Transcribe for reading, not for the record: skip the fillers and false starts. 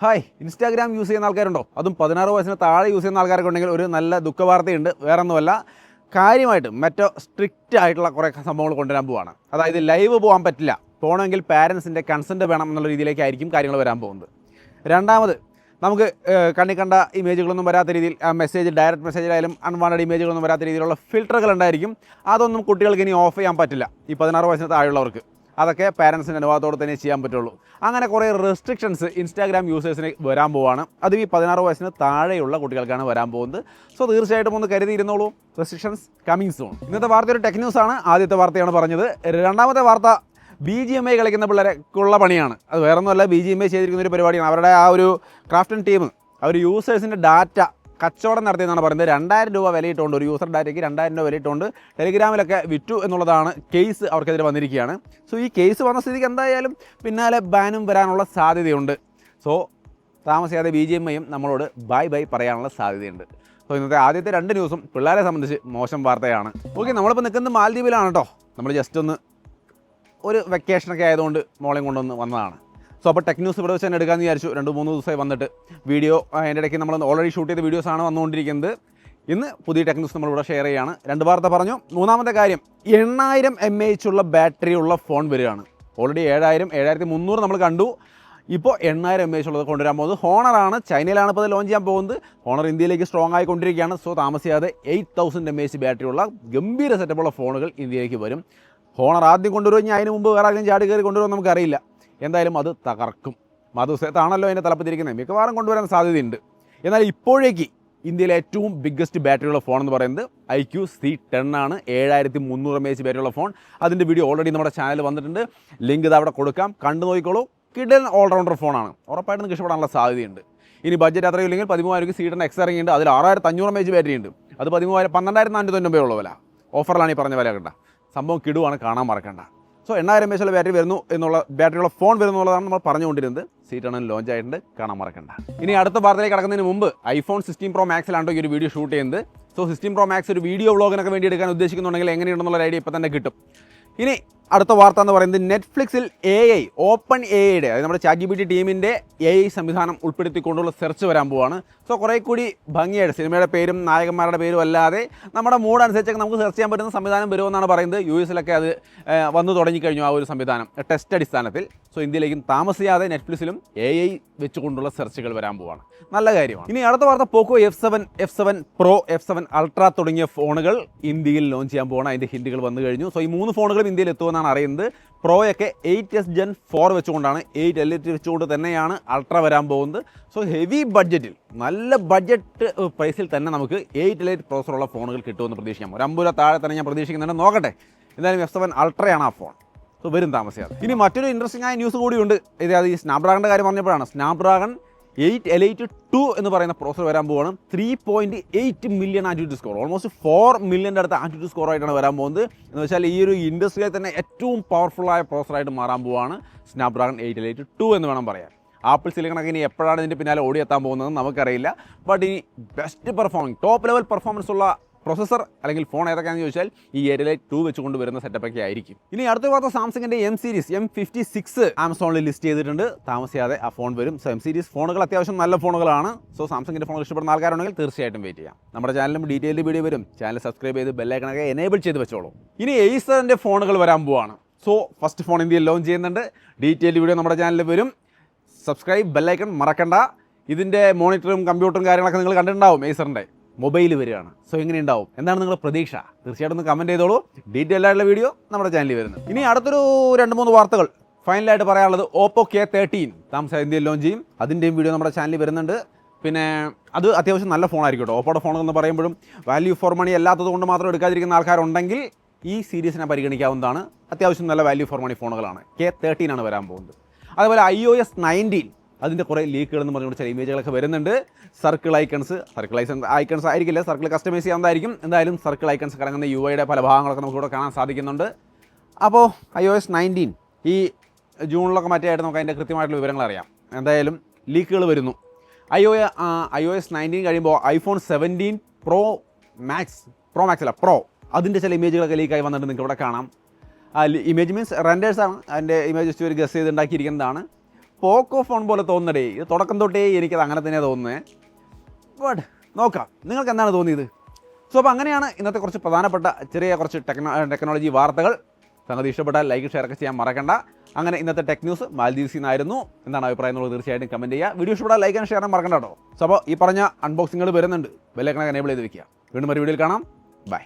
Hi, Instagram use ചെയ്യുന്ന ആൾക്കാരുണ്ടോ? അതും 16 വയസ്സിന് താഴെ യൂസ് ചെയ്യുന്ന ആൾക്കാരൊക്കെ ഉണ്ടെങ്കിൽ ഒരു നല്ല ദുഃഖവാർത്തയുണ്ട്. വേറെ ഒന്നുമല്ല, കാര്യമായിട്ട് മറ്റോ സ്ട്രിക്റ്റ് ആയിട്ടുള്ള കുറേ സംഭവങ്ങൾ കൊണ്ടുവരാൻ പോവാണ്. അതായത് ലൈവ് പോകാൻ പറ്റില്ല, പോകണമെങ്കിൽ പാരൻസിൻ്റെ കൺസെൻറ്റ് വേണം എന്നുള്ള രീതിയിലേക്കായിരിക്കും കാര്യങ്ങൾ വരാൻ പോകുന്നത്. രണ്ടാമത്, നമുക്ക് കണ്ണി കണ്ട ഇമേജുകളൊന്നും വരാത്ത രീതിയിൽ മെസ്സേജ് ഡയറക്റ്റ് മെസ്സേജിലായാലും അൺവാണ്ടഡ് ഇമേജുകളൊന്നും വരാത്ത രീതിയിലുള്ള ഫിൽറ്ററുകൾ ഉണ്ടായിരിക്കും. അതൊന്നും കുട്ടികൾക്ക് ഇനി ഓഫ് ചെയ്യാൻ പറ്റില്ല, ഈ 16 വയസ്സിന് താഴെയുള്ളവർക്ക്. അതൊക്കെ പാരൻസിൻ്റെ അനുവാദത്തോടെ തന്നെ ചെയ്യാൻ പറ്റുള്ളൂ. അങ്ങനെ കുറേ റെസ്ട്രിക്ഷൻസ് ഇൻസ്റ്റാഗ്രാം യൂസേഴ്സിന് വരാൻ പോവാണ്. അതും ഈ 16 വയസ്സിന് താഴെയുള്ള കുട്ടികൾക്കാണ് വരാൻ പോകുന്നത്. സോ തീർച്ചയായിട്ടും ഒന്ന് കരുതിയിരുന്നോളൂ, റെസ്ട്രിക്ഷൻസ് കമ്മിങ് സൂൺ. ഇന്നത്തെ വാർത്ത ഒരു ടെക് ന്യൂസാണ്. ആദ്യത്തെ വാർത്തയാണ് പറഞ്ഞത്. രണ്ടാമത്തെ വാർത്ത BGMI കളിക്കുന്ന പിള്ളേർക്കുള്ള പണിയാണ്. അത് വേറൊന്നുമല്ല, BGMI ചെയ്തിരിക്കുന്ന ഒരു പരിപാടിയാണ്. അവരുടെ ആ ഒരു ക്രാഫ്റ്റ് ടീം അവർ യൂസേഴ്സിൻ്റെ ഡാറ്റ കച്ചവടം നടത്തിയെന്നാണ് പറയുന്നത്. 2000 രൂപ വിലയിട്ടുകൊണ്ട്, ഒരു യൂസർ ഡാറ്റയ്ക്ക് 2000 രൂപ വിലയിട്ടുകൊണ്ട് ടെലിഗ്രാമിലൊക്കെ വിറ്റു എന്നുള്ളതാണ് കേസ് അവർക്കെതിരെ വന്നിരിക്കുകയാണ്. സോ ഈ കേസ് വന്ന സ്ഥിതിക്ക് എന്തായാലും പിന്നാലെ ബാനും വരാനുള്ള സാധ്യതയുണ്ട്. സോ താമസിയാതെ BGMIയും നമ്മളോട് ബൈ പറയാനുള്ള സാധ്യതയുണ്ട്. സോ ഇന്നത്തെ ആദ്യത്തെ 2 ന്യൂസും പിള്ളേരെ സംബന്ധിച്ച് മോശം വാർത്തയാണ്. ഓക്കെ, നമ്മളിപ്പോൾ നിൽക്കുന്നത് മാലദ്വീപിലാണ് കേട്ടോ. നമ്മൾ ജസ്റ്റ് ഒന്ന് ഒരു വെക്കേഷനൊക്കെ ആയതുകൊണ്ട് മോളെയും കൊണ്ടുവന്ന് വന്നതാണ്. സോ അപ്പോൾ ടെക് ന്യൂസ് ഇവിടെ വെച്ച് തന്നെ എടുക്കാമെന്ന് വിചാരിച്ചു. 2-3 ദിവസമായി വന്നിട്ട് വീഡിയോ അതിൻ്റെ ഇടയ്ക്ക് നമ്മൾ ഓൾറെഡി ഷൂട്ട് ചെയ്ത വീഡിയോസാണ് വന്നുകൊണ്ടിരിക്കുന്നത്. ഇന്ന് പുതിയ ടെക് ന്യൂസ് നമ്മളിവിടെ ഷെയർ ചെയ്യുകയാണ്. 2 വാർത്ത പറഞ്ഞു. മൂന്നാമത്തെ കാര്യം, 8000 mAh ഉള്ള ബാറ്ററി ഉള്ള ഫോൺ വരികയാണ്. ഓൾറെഡി 7000, 7300 നമ്മൾ കണ്ടു. ഇപ്പോൾ 8000 mAh ഉള്ളത് കൊണ്ടുവരാൻ പോകുന്നത് ഹോണറാണ്. ചൈനയിലാണ് ഇപ്പോൾ അത് ലോഞ്ച് ചെയ്യാൻ പോകുന്നത്. ഹോണർ ഇന്ത്യയിലേക്ക് സ്ട്രോങ് ആയിക്കൊണ്ടിരിക്കുകയാണ്. സോ താമസിയാതെ 8000 mAh ബാറ്ററിയുള്ള ഗംഭീര സെറ്റപ്പുള്ള ഫോണുകൾ ഇന്ത്യയിലേക്ക് വരും. ഹോണർ ആദ്യം കൊണ്ടുവരും, അതിന് മുമ്പ് വേറെ ആരെങ്കിലും ചാടി കയറി കൊണ്ടുവരുമെന്ന് നമുക്കറിയില്ല. എന്തായാലും അത് തകർക്കും. മധുസേത്താണല്ലോ അതിനെ തലപ്പത്തിരിക്കുന്നത്, മിക്കവാറും കൊണ്ടുവരാൻ സാധ്യതയുണ്ട്. എന്നാൽ ഇപ്പോഴേക്ക് ഇന്ത്യയിലെ ഏറ്റവും ബിഗ്ഗസ്റ്റ് ബാറ്ററിയുള്ള ഫോൺ എന്ന് പറയുന്നത് IQ C10 ആണ്. 7300 mAh ബാറ്ററിയുള്ള ഫോൺ. അതിൻ്റെ വീഡിയോ ഓൾറെഡി നമ്മുടെ ചാനൽ വന്നിട്ടുണ്ട്. ലിങ്ക് ഇത് അവിടെ കൊടുക്കാം, കണ്ടു നോക്കിക്കോളൂ. കിഡൻ ഓൾറൗണ്ടർ ഫോണാണ്. ഉറപ്പായിട്ടും നിങ്ങൾക്ക് ഇഷ്ടപ്പെടാനുള്ള സാധ്യതയുണ്ട്. ഇനി ബഡ്ജറ്റ് അത്രയും ഇല്ലെങ്കിൽ 13,000 C10 X ഇറങ്ങിയിട്ടുണ്ട്. അതിൽ 6500 mAh ബാറ്ററി ഉണ്ട്. അത് 12,490 ഉള്ള വില. ഓഫറിലാണ് ഈ പറഞ്ഞ വില കേട്ടോ. സംഭവം കിടുവാണ്, കാണാൻ മറക്കണ്ട. സോ 8000 mAh ബാറ്ററി വരുന്നു എന്നുള്ള, ബാറ്ററിയുള്ള ഫോൺ വരുന്നു എന്നുള്ളതാണ് നമ്മൾ പറഞ്ഞുകൊണ്ടിരുന്നത്. C10 ലോഞ്ച് ആയിട്ടുണ്ട്, കാണാൻ മറക്കണ്ട. ഇനി അടുത്ത വാർത്തയിലേക്ക് കടക്കുന്നതിന് മുമ്പ് iPhone 16 Pro Maxലാണ് ഈ ഒരു വീഡിയോ ഷൂട്ട് ചെയ്യുന്നത്. സോ 16 Pro Max ഒരു വീഡിയോ വ്ളോഗിനൊക്കെ വേണ്ടി എടുക്കാൻ ഉദ്ദേശിക്കുന്നുണ്ടെങ്കിൽ എങ്ങനെയുണ്ടെന്നുള്ള ഐഡിയ ഇപ്പോൾ തന്നെ കിട്ടും. ഇനി അടുത്ത വാർത്ത എന്ന് പറയുന്നത് നെറ്റ്ഫ്ലിക്സിൽ AI, ഓപ്പൺ AIയുടെ, അതായത് നമ്മുടെ ChatGPT ടീമിൻ്റെ AI സംവിധാനം ഉൾപ്പെടുത്തിക്കൊണ്ടുള്ള സെർച്ച് വരാൻ പോവാണ്. സോ കുറേ കൂടി ഭംഗിയായിട്ട് സിനിമയുടെ പേരും നായകന്മാരുടെ പേരും അല്ലാതെ നമ്മുടെ മൂഡ് അനുസരിച്ചൊക്കെ നമുക്ക് സെർച്ച് ചെയ്യാൻ പറ്റുന്ന സംവിധാനം വരുമെന്നാണ് പറയുന്നത്. US അത് വന്നു തുടങ്ങിക്കഴിഞ്ഞു, ആ ഒരു സംവിധാനം ടെസ്റ്റ് അടിസ്ഥാനത്തിൽ. സോ ഇന്ത്യയിലേക്കും താമസിയാതെ നെറ്റ്ഫ്ലിക്സിലും AI വെച്ചുകൊണ്ടുള്ള സെർച്ചുകൾ വരാൻ പോവാണ്. നല്ല കാര്യമാണ്. ഇനി അടുത്ത വാർത്ത, പോക്കോ F7 Pro, F7 Ultra തുടങ്ങിയ ഫോണുകൾ ഇന്ത്യയിൽ ലോഞ്ച് ചെയ്യാൻ പോകണം. അതിൻ്റെ ഹിൻറ്റുകൾ വന്നു കഴിഞ്ഞു. സോ ഈ 3 ഫോണുകളും ഇന്ത്യയിൽ എത്തുമെന്നാണ് അറിയുന്നത്. പ്രോയൊക്കെ 8s Gen 4 വെച്ചുകൊണ്ടാണ്, 8 Elite വെച്ചുകൊണ്ട് തന്നെയാണ് അൾട്ര വരാൻ പോകുന്നത്. സോ ഹെവി ബഡ്ജറ്റിൽ, നല്ല ബഡ്ജറ്റ് പ്രൈസിൽ തന്നെ നമുക്ക് 8 Elite പ്രോസറുള്ള ഫോണുകൾ കിട്ടുമെന്ന് പ്രതീക്ഷിക്കാം. ഒരു 50 രൂപ താഴെ തന്നെ ഞാൻ പ്രതീക്ഷിക്കുന്നുണ്ട്. നോക്കട്ടെ, എന്തായാലും F7 Ultraയാണ് ആ ഫോൺ. സോ വരും താമസിയാതെ. ഇനി മറ്റൊരു ഇൻട്രസ്റ്റിംഗ് ആയ ന്യൂസ് കൂടിയുണ്ട്. ഇത് ഈ സ്നാപ്ഡ്രാഗണിൻ്റെ കാര്യം പറഞ്ഞപ്പോഴാണ്. സ്നാപ്ഡ്രാഗൺ 8 Elite 2 എന്ന് പറയുന്ന പ്രോസർ വരാൻ പോവാണ്. 3.8 മില്യൺ ആറ്റിറ്റ്യൂഡ് സ്കോർ, ഓൾമോസ്റ്റ് 4 മില്യൻ്റെ അടുത്ത് ആറ്റിറ്റ്യൂഡ് സ്കോർ ആയിട്ടാണ് വരാൻ പോകുന്നത്. എന്ന് വെച്ചാൽ ഈ ഒരു ഇൻഡസ്ട്രിയിൽ തന്നെ ഏറ്റവും പവർഫുള്ളായ പ്രോസറായിട്ട് മാറാൻ പോവാണ് സ്നാപ്ഡ്രാഗൺ 8 Elite 2 എന്ന് വേണം പറയാൻ. ആപ്പിൾ സിലിക്കണൊക്കെ ഇനി എപ്പോഴാണ് ഇതിൻ്റെ പിന്നാലെ ഓടിയെത്താൻ പോകുന്നത് നമുക്കറിയില്ല. ബട്ട് ഇനി best performing, top level performance ഉള്ള പ്രൊസസ്സർ അല്ലെങ്കിൽ ഫോൺ ഏതൊക്കെയാണെന്ന് ചോദിച്ചാൽ ഈ 8 Elite 2 വെച്ചുകൊണ്ട് വരുന്ന സെറ്റപ്പൊക്കെ ആയിരിക്കും. ഇനി അടുത്ത വാർത്ത, സാംസങ്ങിൻ്റെ M സീരീസ് M56 ആമസോണിൽ ലിസ്റ്റ് ചെയ്തിട്ടുണ്ട്. താമസിയാതെ ആ ഫോൺ വരും. സോ M സീരീസ് ഫോണുകൾ അത്യാവശ്യം നല്ല ഫോണുകളാണ്. സോ സാംസങ്ങിൻ്റെ ഫോണുകൾ ഇഷ്ടപ്പെടുന്ന ആൾക്കാരുണ്ടെങ്കിൽ തീർച്ചയായിട്ടും വെയിറ്റ് ചെയ്യാം. നമ്മുടെ ചാനലിലും ഡീറ്റെയിൽഡ് വീഡിയോ വരും. ചാനൽ സബ്സ്ക്രൈബ് ചെയ്ത് ബെല്ലൈക്കണൊക്കെ എനേബിൾ ചെയ്ത് വെച്ചോളൂ. ഇനി Acerൻ്റെ ഫോണുകൾ വരാൻ പോവാണ്. സോ ഫസ്റ്റ് ഫോൺ ഇന്ത്യയിൽ ലോഞ്ച് ചെയ്യുന്നുണ്ട്. ഡീറ്റെയിൽഡ് വീഡിയോ നമ്മുടെ ചാനലിൽ വരും. സബ്സ്ക്രൈബ്, ബെല്ലൈക്കൺ മറക്കണ്ട. ഇതിൻ്റെ മോണിറ്ററും കമ്പ്യൂട്ടറും കാര്യങ്ങളൊക്കെ നിങ്ങൾ കണ്ടിട്ടുണ്ടാവും. Acerൻ്റെ മൊബൈൽ വരികയാണ്. സോ എങ്ങനെ ഉണ്ടാവും, എന്താണ് നിങ്ങളുടെ പ്രതീക്ഷ? തീർച്ചയായിട്ടും ഒന്ന് കമൻറ്റ് ചെയ്തോളൂ. ഡീറ്റെയിൽ ആയിട്ടുള്ള വീഡിയോ നമ്മുടെ ചാനലിൽ വരുന്നത്. ഇനി അടുത്തൊരു 2-3 വാർത്തകൾ ഫൈനലായിട്ട് പറയാനുള്ളത്, Oppo K13 താമസിയാതെ ഇന്ത്യയിൽ ലോഞ്ച് ചെയ്യും. അതിൻ്റെയും വീഡിയോ നമ്മുടെ ചാനലിൽ വരുന്നുണ്ട്. പിന്നെ അത് അത്യാവശ്യം നല്ല ഫോണായിരിക്കും കേട്ടോ. ഓപ്പോയുടെ ഫോണെന്ന് പറയുമ്പോഴും വാല്യൂ ഫോർ മണി അല്ലാത്തത് കൊണ്ട് മാത്രം എടുക്കാതിരിക്കുന്ന ആൾക്കാരുണ്ടെങ്കിൽ ഈ സീരീസിനെ പരിഗണിക്കാവുന്നതാണ്. അത്യാവശ്യം നല്ല വാല്യൂ ഫോർ മണി ഫോണുകളാണ്. K13 ആണ് വരാൻ പോകുന്നത്. അതുപോലെ iOS 19 അതിൻ്റെ കുറേ ലീക്കുകൾ എന്ന് പറഞ്ഞുകൊണ്ട് ചില ഇമേജുകളൊക്കെ വരുന്നുണ്ട്. സർക്കിൾ ഐക്കൺസ് ആയിരിക്കില്ല, സർക്കിൾ കസ്റ്റമൈസ് ചെയ്യാവുന്നതായിരിക്കും. എന്തായാലും സർക്കിൾ ഐക്കൺസ് കറങ്ങുന്ന UIയുടെ പല ഭാഗങ്ങളൊക്കെ നമുക്കിവിടെ കാണാൻ സാധിക്കുന്നുണ്ട്. അപ്പോൾ iOS 19 ഈ ജൂണിലൊക്കെ മറ്റേ നമുക്ക് അതിൻ്റെ കൃത്യമായിട്ടുള്ള വിവരങ്ങൾ അറിയാം. എന്തായാലും ലീക്കുകൾ വരുന്നു. iOS 19 കഴിയുമ്പോൾ iPhone 17 Pro അതിൻ്റെ ചില ഇമേജുകളൊക്കെ ലീക്കായി വന്നിട്ട് നിങ്ങൾക്ക് ഇവിടെ കാണാം. ഇമേജ് മീൻസ് റെൻഡേഴ്സാണ്. അതിൻ്റെ ഇമേജ് ജസ്റ്റ് ഒരു ഗസ് ചെയ്ത് ഉണ്ടാക്കിയിരിക്കുന്നതാണ്. പോക്കോ ഫോൺ പോലെ തോന്നടേ. ഇത് തുടക്കം തൊട്ടേ എനിക്കത് അങ്ങനെ തന്നെയാണ് തോന്നുന്നത്. ബട്ട് നോക്കാം, നിങ്ങൾക്ക് എന്താണ് തോന്നിയത്? സോ അപ്പോൾ അങ്ങനെയാണ് ഇന്നത്തെ കുറച്ച് പ്രധാനപ്പെട്ട കുറച്ച് ടെക്നോളജി വാർത്തകൾ. സംഗതി ഇഷ്ടപ്പെട്ടാൽ ലൈക്ക് ഷെയർ ഒക്കെ ചെയ്യാൻ മറക്കണ്ട. അങ്ങനെ ഇന്നത്തെ ടെക് ന്യൂസ് മാൽദീവ്സിൽ നിന്നായിരുന്നു. എന്താണ് അഭിപ്രായം എന്നുള്ളത് തീർച്ചയായിട്ടും കമൻറ്റ് ചെയ്യുക. വീഡിയോ ഇഷ്ടപ്പെട്ടാൽ ലൈക്ക് ആൻഡ് ഷെയർ ചെയ്യാൻ മറക്കണ്ട കേട്ടോ. സോ അപ്പോൾ ഈ പറഞ്ഞ അൺബോക്സിങ്ങൾ വരുന്നുണ്ട്, ബെല്ലൈക്കൺ എനേബിൾ ചെയ്ത് വെക്കുക. വീണ്ടും ഒരു വീഡിയോയിൽ കാണാം. ബൈ.